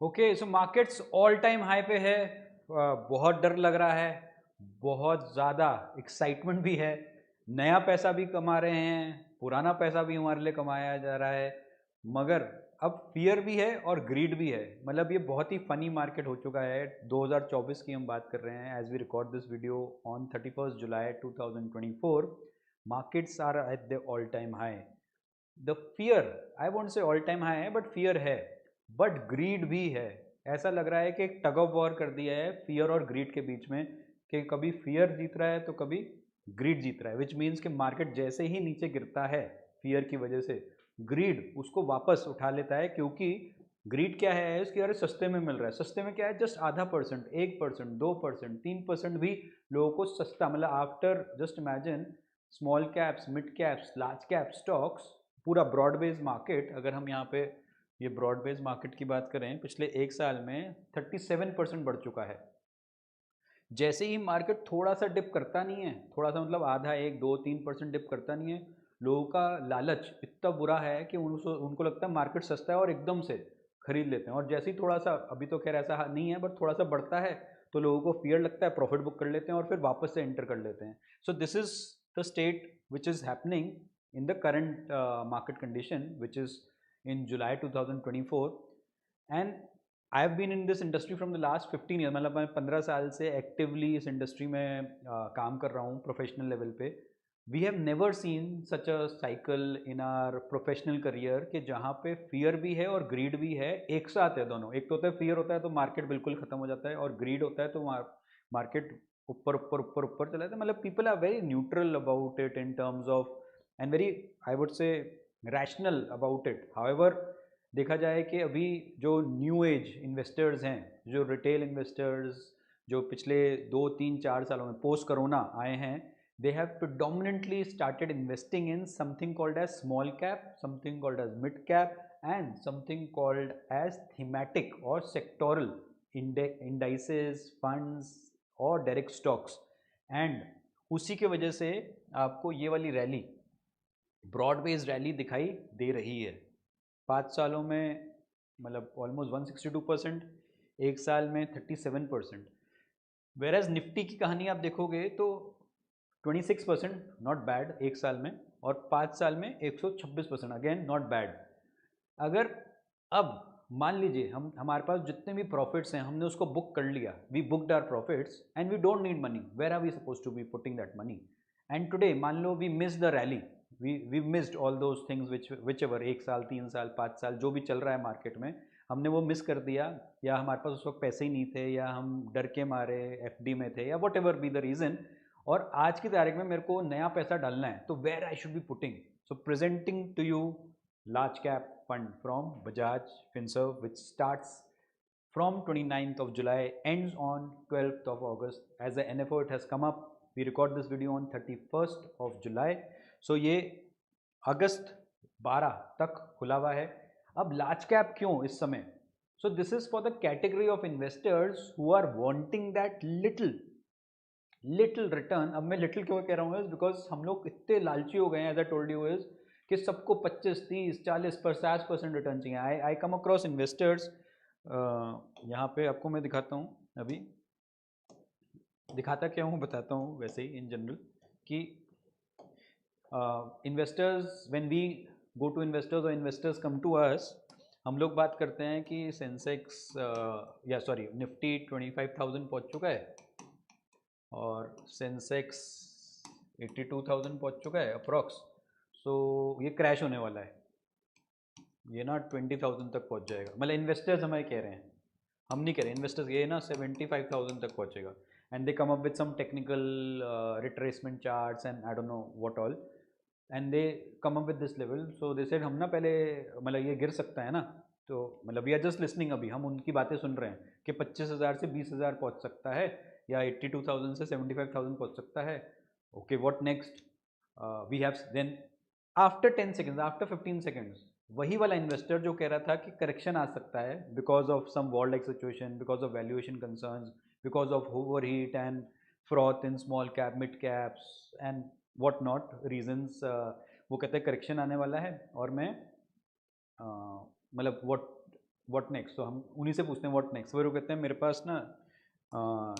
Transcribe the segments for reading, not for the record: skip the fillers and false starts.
Okay, सो markets all time high पे है। बहुत डर लग रहा है, बहुत ज़्यादा एक्साइटमेंट भी है, नया पैसा भी कमा रहे हैं, पुराना पैसा भी हमारे लिए कमाया जा रहा है, मगर अब फियर भी है और ग्रीड भी है। मतलब ये बहुत ही फनी मार्केट हो चुका है। 2024 की हम बात कर रहे हैं, as we record this video on 31 July 2024। Markets are at the all time high. The fear, I won't say all time high है बट फियर है, बट ग्रीड भी है। ऐसा लग रहा है कि एक टग ऑफ वॉर कर दिया है फियर और ग्रीड के बीच में, कि कभी फियर जीत रहा है तो कभी ग्रीड जीत रहा है। विच मीन्स कि मार्केट जैसे ही नीचे गिरता है फियर की वजह से, ग्रीड उसको वापस उठा लेता है, क्योंकि ग्रीड क्या है इसकी, अरे सस्ते में मिल रहा है। सस्ते में क्या है, जस्ट आधा परसेंट, 1%, 2%, 3% भी लोगों को सस्ता, मतलब after just imagine small caps, mid caps, large cap stocks, पूरा ब्रॉड बेस्ड मार्केट। अगर हम यहाँ पे ये ब्रॉड बेस्ड मार्केट की बात करें, पिछले एक साल में 37% बढ़ चुका है। जैसे ही मार्केट थोड़ा सा डिप करता नहीं है, थोड़ा सा मतलब आधा, 1, 2, 3% डिप करता नहीं है, लोगों का लालच इतना बुरा है कि उनको लगता है मार्केट सस्ता है और एकदम से खरीद लेते हैं। और जैसे ही थोड़ा सा, अभी तो खैर ऐसा नहीं है, बट थोड़ा सा बढ़ता है तो लोगों को फियर लगता है, प्रॉफिट बुक कर लेते हैं और फिर वापस से एंटर कर लेते हैं। So this is the state which is happening in the current market condition, which is in July 2024. And I have been in this industry from the last 15 years, मतलब मैं 15 साल से एक्टिवली इस इंडस्ट्री में काम कर रहा हूँ प्रोफेशनल लेवल पे। We have never seen such a cycle in our professional career कि जहाँ पे फियर भी है और ग्रीड भी है, एक साथ है दोनों। एक तो होता है फियर होता है तो मार्केट बिल्कुल खत्म हो जाता है, और ग्रीड होता है तो मार्केट ऊपर ऊपर ऊपर ऊपर चला जाता है। मतलब people are very neutral about it in terms of, and very, I would say, rational about it. However देखा जाए कि अभी जो न्यू एज इन्वेस्टर्स हैं, जो रिटेल इन्वेस्टर्स, जो पिछले 2, 3, 4 सालों में पोस्ट करोना आए हैं, they have predominantly started investing in something called as small cap, something called as mid cap, and something called as thematic or sectoral indices, funds और direct stocks. And उसी के वजह से आपको ये वाली रैली, ब्रॉड बेस्ड रैली दिखाई दे रही है। 5 सालों में मतलब ऑलमोस्ट 162%, एक साल में 37%। वेर एज निफ्टी की कहानी आप देखोगे तो 26%, नॉट बैड एक साल में, और 5 साल में 126%, अगेन नॉट बैड। अगर अब मान लीजिए हम, हमारे पास जितने भी प्रॉफिट्स हैं हमने उसको बुक कर लिया, we booked are profits and we don't need money, where are we suppose to be putting that money. And today मान लो we miss the rally, we missed all those things which ever, 1 साल, 3 साल, 5 साल जो भी चल रहा है मार्केट में, हमने वो मिस कर दिया, या हमारे पास उस वक्त पैसे ही नहीं थे, या हम डर के मारे एफडी में थे, या what ever be the reason, और आज की तारीख में मेरे को नया पैसा डालना है, तो where I should be putting. So presenting to you large cap fund from Bajaj Finserv, which starts from 29th of July, ends on 12th of August. As the NFO it has come up, we record this video on 31st of July. So ये अगस्त 12 तक खुला हुआ है। अब large cap क्यों इस समय? So this is for the category of investors who are wanting that little return. अब मैं लिटिल क्यों कह रहा हूँ, बिकॉज हम लोग इतने लालची हो गए हैं, as I told you is, कि सबको 25, 30, 40, 50% रिटर्न चाहिए। आई कम अक्रॉस इन्वेस्टर्स, यहाँ पे आपको मैं दिखाता हूँ, अभी दिखाता क्या हूँ बताता हूँ, वैसे ही इन जनरल कि investors, when we go to investors और इन्वेस्टर्स कम टू अस, हम लोग बात करते हैं कि सेंसेक्स या सॉरी निफ्टी 25,000 पहुँच चुका है, और सेंसेक्स 82,000 पहुँच चुका है अप्रॉक्स। सो ये क्रैश होने वाला है, ये ना 20,000 तक पहुँच जाएगा। मतलब इन्वेस्टर्स हमें कह रहे हैं, हम नहीं कह रहे, इन्वेस्टर्स, ये ना 75,000 तक पहुँचेगा। And they come up with some technical retracement charts and I don't know what all, and they come up with this level. So they said हम ना पहले, मतलब ये गिर सकता है ना, तो मतलब वी आर जस्ट लिसनिंग, अभी हम उनकी बातें सुन रहे हैं कि 25,000 से 20,000 पहुँच सकता है, या 82,000 से 75,000 पहुँच सकता है। Okay, what next? We have then after 10 seconds, after 15 seconds, वही वाला इन्वेस्टर जो कह रहा था कि करेक्शन आ सकता है because of some war like situation, because of valuation concerns, because of overheat and froth in small cap, mid caps and what not reasons, वो कहते हैं करेक्शन आने वाला है, और मैं मतलब वॉट व्हाट नेक्स्ट, तो हम उन्हीं से पूछते हैं व्हाट नेक्स्ट। वो कहते हैं मेरे पास ना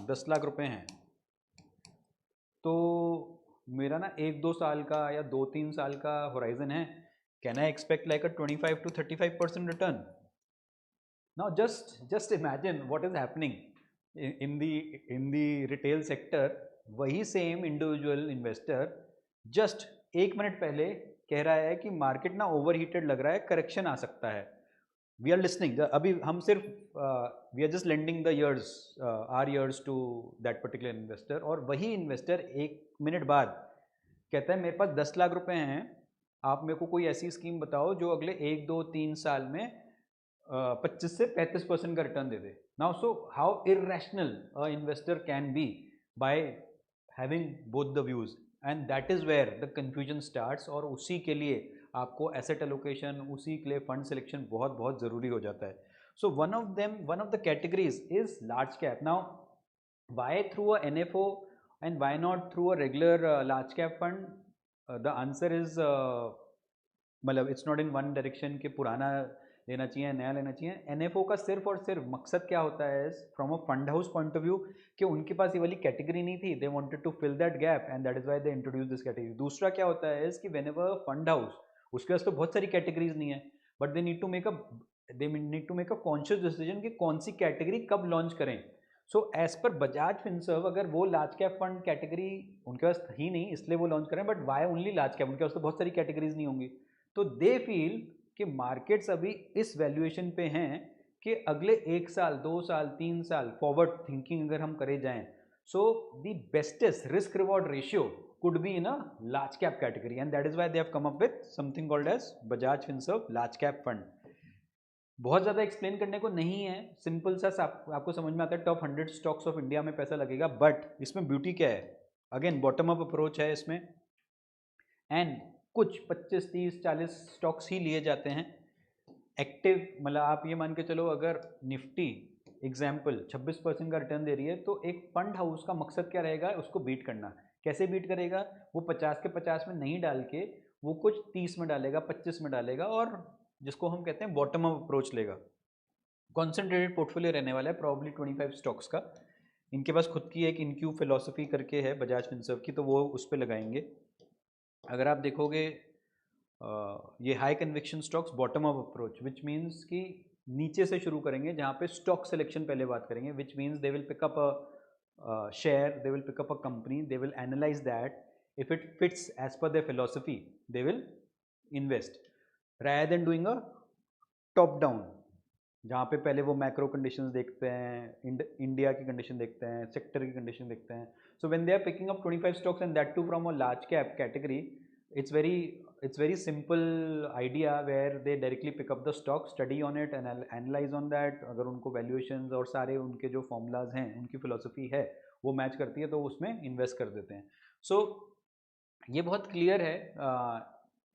10 लाख रुपए हैं, तो मेरा ना 1-2 साल का या 2-3 साल का होराइजन है, can I expect like a 25 to 35% return? Now just imagine what is happening in the retail sector. वही same individual investor just 1 minute पहले कह रहा है कि मार्केट ना ओवरहीटेड लग रहा है, करेक्शन आ सकता है। वी आर लिसनिंग, अभी हम सिर्फ we are just lending the ears, our ears to that particular investor, और वही इन्वेस्टर 1 मिनट बाद कहता है मेरे पास 10 लाख रुपए हैं, आप मेरे को कोई ऐसी स्कीम बताओ जो अगले 1-2-3 साल में 25 से 35% का रिटर्न दे दे। Now so how irrational a investor can be by having both the views, and that is where the confusion starts. और उसी के लिए आपको एसेट एलोकेशन, उसी के लिए फंड सिलेक्शन बहुत बहुत ज़रूरी हो जाता है। So one of the categories is large cap. Now why through a NFO and why not through a regular large cap fund? The answer is मतलब it's not in one direction कि पुराना लेना चाहिए नया लेना चाहिए। NFO का सिर्फ और सिर्फ मकसद क्या होता है from a fund house point of view, कि उनके पास ये वाली कैटेगरी नहीं थी, they wanted to fill that gap and that is why they introduce this category. दूसरा क्या होता है कि व्हेनेवर फंड हाउस, उसके पास तो बहुत सारी कैटेगरीज नहीं है, but they need to make a conscious decision कि कौन सी कैटेगरी कब लॉन्च करें। So as per Bajaj Finserv, अगर वो लार्ज कैप फंड कैटेगरी उनके पास ही नहीं इसलिए वो लॉन्च करें, but why only large cap, उनके पास तो बहुत सारी कैटेगरीज नहीं होंगी। तो दे फील कि मार्केट्स अभी इस वैल्यूएशन पे हैं कि अगले 1 साल 2 साल 3 साल फॉरवर्ड थिंकिंग अगर हम करे जाएं, so the bestest risk reward ratio could be in a large cap category, and that is why they have come up with something called as Bajaj Finserv large cap fund। बहुत ज़्यादा explain करने को नहीं है, simple सा आपको समझ में आता है, टॉप 100 स्टॉक्स ऑफ इंडिया में पैसा लगेगा, बट इसमें ब्यूटी क्या है, अगेन बॉटम अप अप्रोच है इसमें, एंड कुछ 25-30-40 स्टॉक्स ही लिए जाते हैं एक्टिव। मतलब आप ये मान के चलो अगर निफ्टी एग्जाम्पल 26% का रिटर्न दे रही है, तो एक फंड हाउस का मकसद क्या रहेगा, उसको बीट करना। कैसे बीट करेगा, वो 50 के 50 में नहीं डाल के वो कुछ 30 में डालेगा, 25 में डालेगा, और जिसको हम कहते हैं बॉटम अप अप्रोच लेगा। कॉन्सेंट्रेटेड पोर्टफोलियो रहने वाला है, प्रॉब्ली 25 स्टॉक्स का। इनके पास खुद की एक इनक्यू फिलोसफी करके है बजाज फिनसर्व की, तो वो उस पर लगाएंगे। अगर आप देखोगे ये high conviction stocks bottom up approach, which means कि नीचे से शुरू करेंगे, जहाँ पे स्टॉक सिलेक्शन पहले बात करेंगे, which means they will pick up a share, they will pick up a company, they will analyse that, if it fits as per their philosophy they will invest, rather than doing a top down, जहाँ पे पहले वो macro conditions देखते हैं, India की condition देखते हैं, sector की कंडीशन देखते हैं। So when they are picking up 25 stocks and that too from a large cap category, it's very simple idea where they directly pick up the stock, study on it and analyze on that। अगर उनको valuations और सारे उनके जो formulas हैं, उनकी philosophy है वो मैच करती है, तो उसमें इन्वेस्ट कर देते हैं। सो ये बहुत क्लियर है,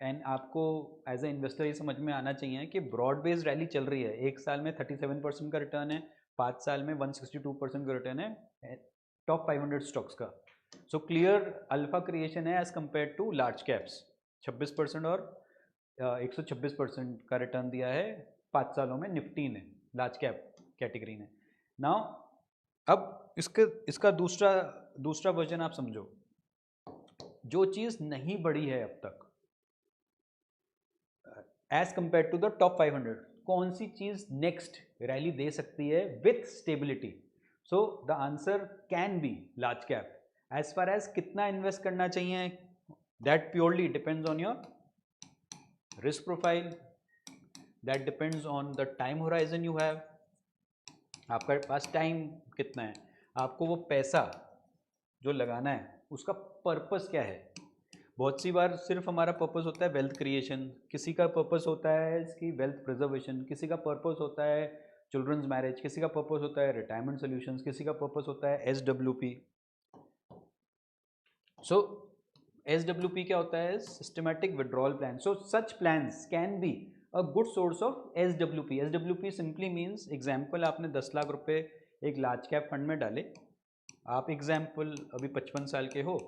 एंड आपको एज ए इन्वेस्टर ये समझ में आना चाहिए कि ब्रॉड बेस्ड रैली चल रही है। 1 साल में 37% का रिटर्न है, 5 साल में 162% का रिटर्न है टॉप 500 स्टॉक्स का। सो क्लियर अल्फा क्रिएशन है as compare to large caps. 26% और 126% का रिटर्न दिया है 5 सालों में निफ्टी ने, लार्ज कैप कैटेगरी ने। नाउ अब इसका दूसरा वर्जन आप समझो, जो चीज़ नहीं बढ़ी है अब तक as compare to the top 500, कौन सी चीज नेक्स्ट रैली दे सकती है with stability? So the answer can be large cap. As far as कितना इन्वेस्ट करना चाहिए, that purely depends on your risk profile, that depends on the time horizon you have, आपके पास टाइम कितना है, आपको वो पैसा जो लगाना है उसका पर्पस क्या है। बहुत सी बार सिर्फ हमारा पर्पस होता है वेल्थ क्रिएशन, किसी का पर्पस होता है इसकी वेल्थ प्रिजर्वेशन, किसी का पर्पस होता है चिल्ड्रंस मैरिज, किसी का पर्पस होता है रिटायरमेंट सॉल्यूशंस, किसी का पर्पस होता है SWP। सो SWP क्या होता है, systematic withdrawal plan. So such plans can be a good source of SWP। SWP simply means, example आपने 10 लाख रुपए एक लार्ज कैप फंड में डाले, आप एग्जाम्पल अभी 55 साल के हो,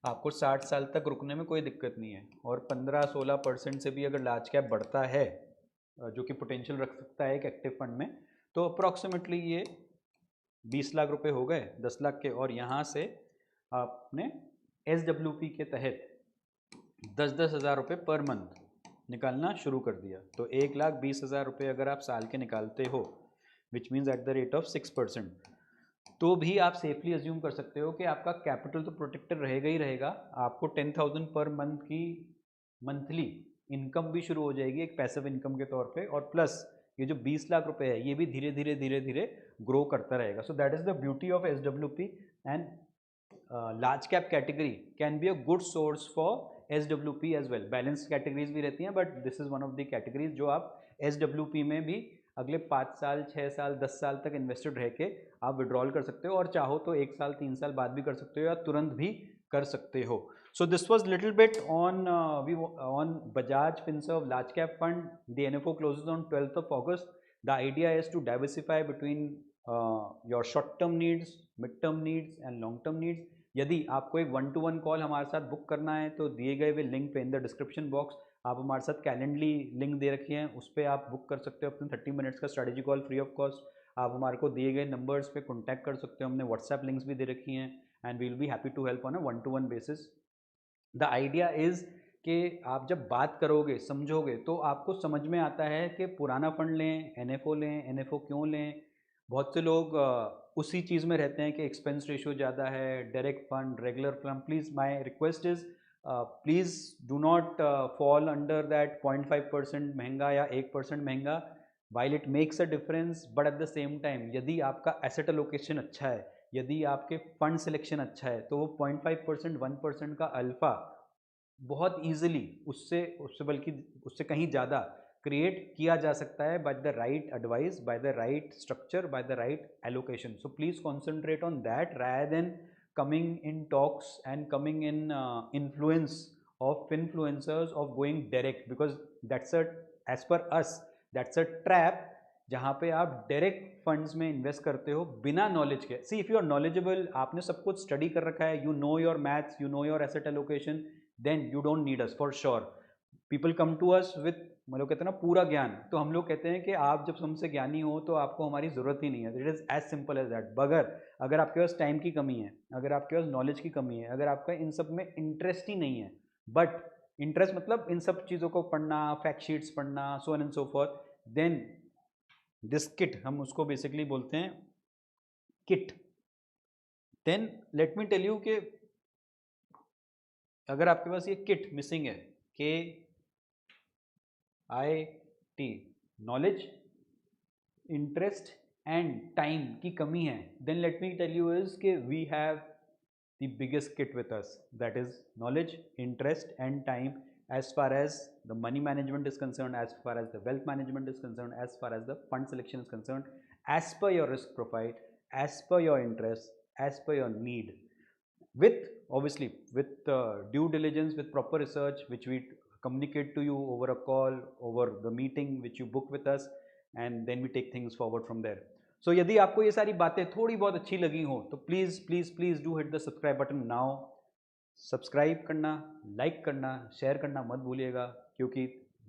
आपको 60 साल तक रुकने में कोई दिक्कत नहीं है, और 15-16% से भी अगर लार्ज कैप बढ़ता है जो कि पोटेंशियल रख सकता है एक एक्टिव फंड में। तो अप्रॉक्सीमेटली ये 20 लाख रुपए हो गए 10 लाख के, और यहाँ से आपने SWP के तहत 10-10 हज़ार रुपये पर मंथ निकालना शुरू कर दिया। तो 1,20,000 रुपये अगर आप साल के निकालते हो, which means at the rate of 6%, तो भी आप सेफली अज्यूम कर सकते हो कि आपका कैपिटल तो प्रोटेक्टेड रहेगा ही रहेगा। आपको 10,000 पर मंथ की मंथली इनकम भी शुरू हो जाएगी एक पैसिव इनकम के तौर पे, और प्लस ये जो 20 लाख रुपए है ये भी धीरे धीरे धीरे धीरे ग्रो करता रहेगा। So that is the beauty of SWP, and large cap category can be a good source for SWP as well. Balance categories भी रहती हैं, but this is one of the categories जो आप SWP में भी अगले 5 साल 6 साल 10 साल तक इन्वेस्टेड रह के आप विड्रॉल कर सकते हो, और चाहो तो 1 साल 3 साल बाद भी कर सकते हो या तुरंत भी कर सकते हो। So this was little bit on Bajaj Finserv Large Cap Fund. The NFO closes on 12th of August. The idea is to diversify between your short-term needs, mid-term needs and long-term needs. यदि आपको एक 1-to-1 call हमारे साथ book करना है तो दिए गए हुए लिंक पे इन द डिस्क्रिप्शन बॉक्स आप हमारे साथ कैलेंडली लिंक दे रखी हैं, उस पर आप बुक कर सकते हो अपने 30 मिनट्स का strategy call free of cost. आप हमारे को दिए गए नंबर्स पे कॉन्टैक्ट कर सकते हो, हमने व्हाट्सएप लिंक्स भी दे रखी हैं, and we will be happy to help on a 1-to-1 basis. The idea is कि आप जब बात करोगे समझोगे तो आपको समझ में आता है कि पुराना फंड लें, NFO लें, NFO क्यों लें। बहुत से लोग उसी चीज़ में रहते हैं कि एक्सपेंस रेशियो ज़्यादा है, direct fund, regular fund. Please my request is please do not fall under that 0.5% महंगा या 1% महंगा। While it makes a difference, but at the same time यदि आपका एसेट एलोकेशन अच्छा है, यदि आपके फंड सिलेक्शन अच्छा है, तो वो 0.5% 1% का अल्फा बहुत ईजिली उससे उससे बल्कि उससे कहीं ज़्यादा क्रिएट किया जा सकता है by the right advice, by the right structure, by the right allocation. So please concentrate on that rather than coming in talks and coming in influence of influencers of going direct, because that's a, as per us, that's a trap जहाँ पे आप direct funds में invest करते हो बिना knowledge के। See if you are knowledgeable, आपने सब कुछ स्टडी कर रखा है, you know your maths, you know your asset allocation, then you don't need us for sure. People come to us with, मतलब कहते हैं ना पूरा ज्ञान, तो हम लोग कहते हैं कि आप जब हमसे ज्ञानी हो तो आपको हमारी ज़रूरत ही नहीं है। It is as simple as that. बगर अगर आपके पास टाइम की कमी है, अगर आपके पास नॉलेज की कमी है, अगर आपका इन सब में इंटरेस्ट ही नहीं है, बट इंटरेस्ट मतलब इन सब चीज़ों को पढ़ना, फैक्ट शीट्स पढ़ना, so on and so forth, then this kit, हम उसको बेसिकली बोलते हैं kit. Then let me tell you कि अगर आपके पास ये किट मिसिंग है, KIT, knowledge, interest and time की कमी है, then let me tell you is कि we have the biggest kit with us, that is knowledge, interest and time, as far as the money management is concerned, as far as the wealth management is concerned, as far as the fund selection is concerned, as per your risk profile, as per your interest, as per your need, with obviously with due diligence, with proper research which we communicate to you over a call, over the meeting which you book with us, and then we take things forward from there. So यदि आपको ये सारी बातें थोड़ी बहुत अच्छी लगी हो तो please please please do hit the subscribe button now. Subscribe करना, लाइक करना, शेयर करना मत भूलिएगा, क्योंकि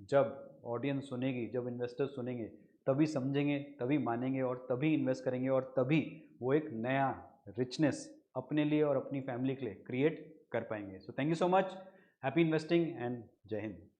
जब ऑडियंस सुनेगी, जब इन्वेस्टर्स सुनेंगे, तभी समझेंगे, तभी मानेंगे और तभी इन्वेस्ट करेंगे, और तभी वो एक नया रिचनेस अपने लिए और अपनी फैमिली के लिए क्रिएट कर पाएंगे। So thank you so much, happy investing and जय हिंद।